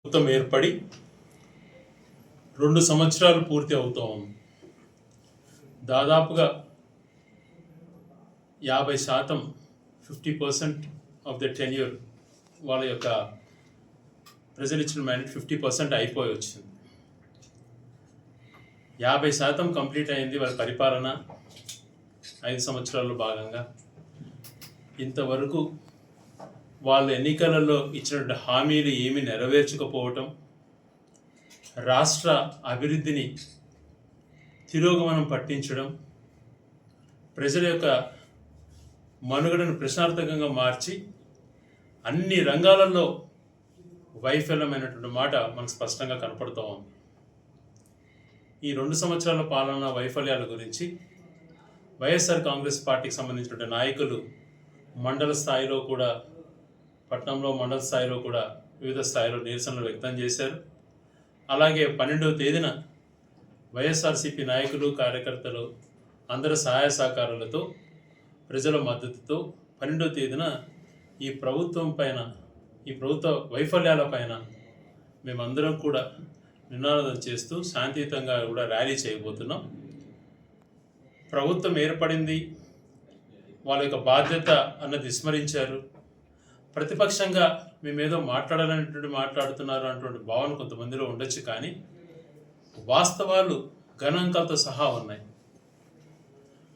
ప్రభుత్వం ఏర్పడి 2 సంవత్సరాలు పూర్తి అవుతూ ఉంది. దాదాపుగా 50% 50% ఆఫ్ ద టెన్యూర్ వాళ్ళ యొక్క ప్రజలు ఇచ్చిన మ్యాండేట్ 50% అయిపోయి వచ్చింది. 50% కంప్లీట్ అయింది వాళ్ళ పరిపాలన 5 సంవత్సరాల్లో భాగంగా. ఇంతవరకు వాళ్ళు ఎన్నికలలో ఇచ్చినటువంటి హామీలు ఏమీ నెరవేర్చకపోవటం, రాష్ట్ర అభివృద్ధిని తిరోగమనం పట్టించడం, ప్రజల యొక్క మనుగడను ప్రశ్నార్థకంగా మార్చి అన్ని రంగాలలో వైఫల్యమైనటువంటి మాట మనకు స్పష్టంగా కనపడుతూ ఉంది. ఈ 2 సంవత్సరాల పాలన వైఫల్యాల గురించి వైఎస్ఆర్ కాంగ్రెస్ పార్టీకి సంబంధించినటువంటి నాయకులు మండల స్థాయిలో కూడా, పట్టణంలో మండల స్థాయిలో కూడా వివిధ స్థాయిలో నిరసనలు వ్యక్తం చేశారు. అలాగే 12వ తేదీన వైఎస్ఆర్సీపీ నాయకులు, కార్యకర్తలు అందరి సహాయ సహకారాలతో, ప్రజల మద్దతుతో 12వ తేదీన ఈ ప్రభుత్వం పైన, ఈ ప్రభుత్వ వైఫల్యాల పైన మేమందరం కూడా నినాదం చేస్తూ శాంతియుతంగా కూడా ర్యాలీ చేయబోతున్నాం. ప్రభుత్వం ఏర్పడింది, వాళ్ళ యొక్క బాధ్యత అన్నది విస్మరించారు. ప్రతిపక్షంగా మేమేదో మాట్లాడుతున్నారు అన్నటువంటి భావన కొంతమందిలో ఉండొచ్చు, కానీ వాస్తవాలు గణాంకాలతో సహా ఉన్నాయి.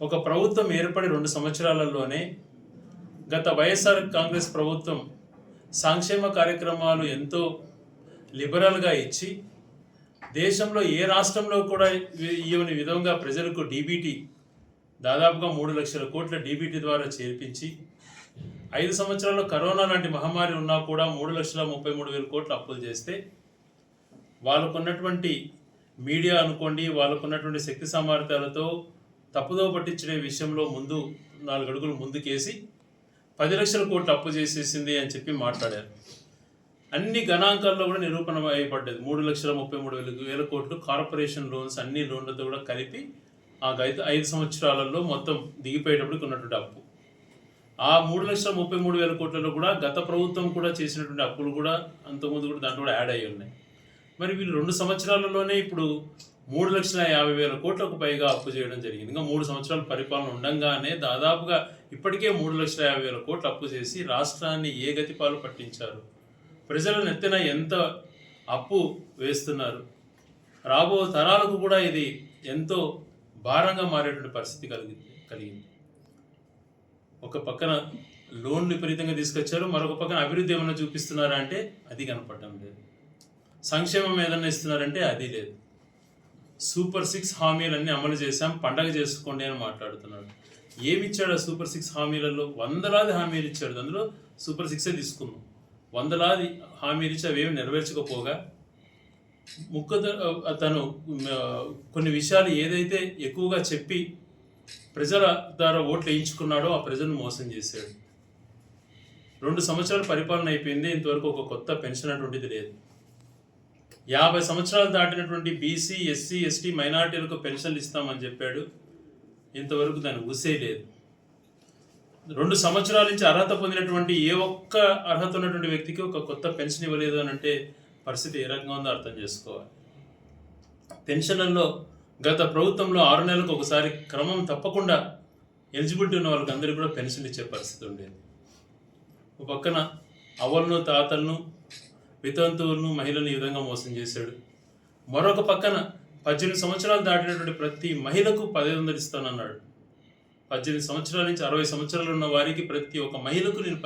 ఒక ప్రభుత్వం ఏర్పడి 2 సంవత్సరాలలోనే గత వైఎస్ఆర్ కాంగ్రెస్ ప్రభుత్వం సంక్షేమ కార్యక్రమాలు ఎంతో లిబరల్గా ఇచ్చి, దేశంలో ఏ రాష్ట్రంలో కూడా ఇవ్వని విధంగా ప్రజలకు డీబీటీ దాదాపుగా 3 లక్షల కోట్ల డీబీటీ ద్వారా చేర్పించి, 5 సంవత్సరాల్లో కరోనా లాంటి మహమ్మారి ఉన్నా కూడా 3,33,000 కోట్ల అప్పులు చేస్తే, వాళ్ళకున్నటువంటి మీడియా అనుకోండి, వాళ్ళకున్నటువంటి శక్తి సామర్థ్యాలతో తప్పుదో పట్టించే విషయంలో ముందు 4 అడుగులు ముందుకేసి 10 లక్షల కోట్ల అప్పు చేసేసింది అని చెప్పి మాట్లాడారు. అన్ని గణాంకాల్లో కూడా నిరూపణ అయిపడ్డది. 3,33,000 కోట్లు కార్పొరేషన్ లోన్స్, అన్ని లోన్లతో కూడా కలిపి ఆ 5 సంవత్సరాలలో మొత్తం దిగిపోయేటప్పటికి ఉన్నటువంటి అప్పు. ఆ 3,33,000 కోట్లలో కూడా గత ప్రభుత్వం కూడా చేసినటువంటి అప్పులు కూడా అంతకుముందు కూడా దాంట్లో కూడా యాడ్ అయ్యి ఉన్నాయి. మరి వీళ్ళు 2 సంవత్సరాలలోనే ఇప్పుడు 3,50,000 కోట్లకు పైగా అప్పు చేయడం జరిగింది. ఇంకా 3 సంవత్సరాల పరిపాలన ఉండగానే దాదాపుగా ఇప్పటికే 3,50,000 కోట్లు అప్పు చేసి రాష్ట్రాన్ని ఏ గతిపాలు పట్టించారు, ప్రజల నెత్తిన ఎంత అప్పు వేస్తున్నారు, రాబో తరాలకు కూడా ఇది ఎంతో భారంగా మారేటువంటి పరిస్థితి కలిగింది. ఒక పక్కన లోన్ విపరీతంగా తీసుకొచ్చారు, మరొక పక్కన అభివృద్ధి ఏమైనా చూపిస్తున్నారా అంటే అది కనపడటం లేదు. సంక్షేమం ఏదన్నా ఇస్తున్నారంటే అది లేదు. సూపర్ 6 హామీలన్నీ అమలు చేశాం, పండగ చేసుకోండి అని మాట్లాడుతున్నాడు. ఏమిచ్చాడు ఆ సూపర్ 6 హామీలలో? వందలాది హామీలు ఇచ్చాడు. అందులో సూపర్ 6 తీసుకున్నాం. వందలాది హామీలు ఇచ్చి అవేమి నెరవేర్చకపోగా, తను కొన్ని విషయాలు ఏదైతే ఎక్కువగా చెప్పి ప్రజల ద్వారా ఓట్లు వేయించుకున్నాడో ఆ ప్రజలను మోసం చేశాడు. 2 సంవత్సరాల పరిపాలన అయిపోయింది, ఇంతవరకు ఒక కొత్త పెన్షన్ అటువంటిది లేదు. 50 సంవత్సరాలు దాటినటువంటి బీసీ, ఎస్సీ, ఎస్టీ మైనారిటీలకు పెన్షన్లు ఇస్తామని చెప్పాడు, ఇంతవరకు దాన్ని ఊసే లేదు. 2 సంవత్సరాల నుంచి అర్హత పొందినటువంటి ఏ ఒక్క అర్హత ఉన్నటువంటి వ్యక్తికి ఒక కొత్త పెన్షన్ ఇవ్వలేదు అని అంటే పరిస్థితి ఏ రకంగా ఉందో అర్థం చేసుకోవాలి. పెన్షన్లలో గత ప్రభుత్వంలో 6 నెలలకు ఒకసారి క్రమం తప్పకుండా ఎలిజిబిలిటీ ఉన్న వాళ్ళకి అందరికీ కూడా పెన్షన్ ఇచ్చే పరిస్థితి ఉండేది. ఒక పక్కన అవ్వలను, తాతలను, వితంతువులను, మహిళలను ఈ విధంగా మోసం చేశాడు. మరొక పక్కన 18 సంవత్సరాలు దాటినటువంటి ప్రతి మహిళకు 1,500 ఇస్తానన్నాడు. 18 సంవత్సరాల నుంచి 60 సంవత్సరాలు ఉన్న వారికి ప్రతి ఒక్క మహిళకు నేను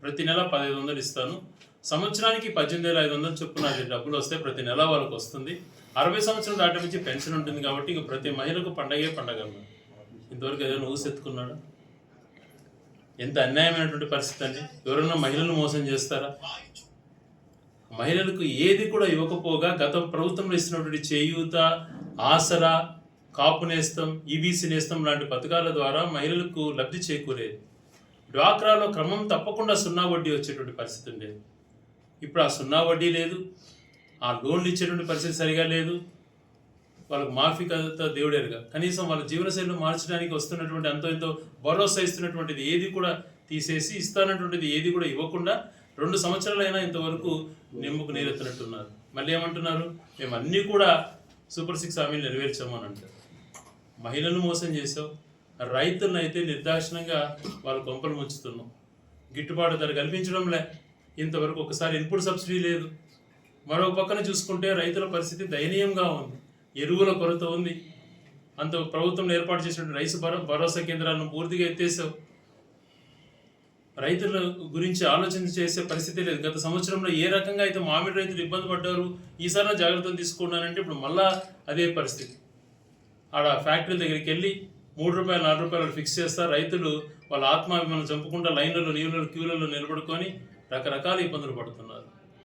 ప్రతి నెల 1,500 ఇస్తాను. సంవత్సరానికి 18,500 చొప్పున డబ్బులు వస్తే ప్రతి నెల వాళ్ళకు వస్తుంది. 60 సంవత్సరాలు దాటి నుంచి పెన్షన్ ఉంటుంది కాబట్టి ఇంక ప్రతి మహిళకు పండగే పండగ. ఇంతవరకు ఏదైనా ఊసెత్తుకున్నాడు? ఎంత అన్యాయమైనటువంటి పరిస్థితి అండి. ఎవరైనా మహిళలను మోసం చేస్తారా? మహిళలకు ఏది కూడా ఇవ్వకపోగా గత ప్రభుత్వంలో ఇస్తున్నటువంటి చేయూత, ఆసరా, కాపు నేస్తం, ఈబీసీ నేస్తం లాంటి పథకాల ద్వారా మహిళలకు లబ్ధి చేకూరేది. డ్వాక్రాలో క్రమం తప్పకుండా 0 వడ్డీ వచ్చేటువంటి పరిస్థితి ఉండేది. ఇప్పుడు ఆ 0 వడ్డీ లేదు, ఆ లోన్లు ఇచ్చేటువంటి పరిస్థితి సరిగా లేదు. వాళ్ళకు మాఫీ కథ దేవుడేరుగా, కనీసం వాళ్ళ జీవనశైలిని మార్చడానికి వస్తున్నటువంటి ఎంతో భరోసా ఇస్తున్నటువంటిది ఏది కూడా తీసేసి, ఇస్తానటువంటిది ఏది కూడా ఇవ్వకుండా 2 సంవత్సరాలైనా ఇంతవరకు నిమ్మకు నీరెత్తినట్టున్నారు. మళ్ళీ ఏమంటున్నారు, మేము అన్నీ కూడా సూపర్ 6 హామీలు నెరవేర్చామని అంటారు. మహిళలను మోసం చేసావు, రైతులను అయితే నిర్దాక్షిణంగా వాళ్ళ కొంపలు ముంచుతున్నాం. గిట్టుబాటు ధర కల్పించడంలే, ఇంతవరకు ఒకసారి ఇన్పుట్ సబ్సిడీ లేదు. మరో పక్కన చూసుకుంటే రైతుల పరిస్థితి దయనీయంగా ఉంది. ఎరువుల కొరత ఉంది. అంత ప్రభుత్వం ఏర్పాటు చేసినటువంటి రైతు భరోసా కేంద్రాలను పూర్తిగా ఎత్తేసావు. రైతుల గురించి ఆలోచన చేసే పరిస్థితి లేదు. గత సంవత్సరంలో ఏ రకంగా అయితే మామిడి రైతులు ఇబ్బంది పడ్డారు, ఈసారి జాగ్రత్తలు తీసుకున్నానంటే ఇప్పుడు మళ్ళా అదే పరిస్థితి. ఆడ ఫ్యాక్టరీ దగ్గరికి వెళ్ళి 3 రూపాయలు 4 రూపాయలు ఫిక్స్ చేస్తారు. రైతులు వాళ్ళ ఆత్మాభిమానం చంపుకుంటా లైన్లలో క్యూలలో నిలబడుకొని రకరకాల ఇబ్బందులు పడుతున్నారు.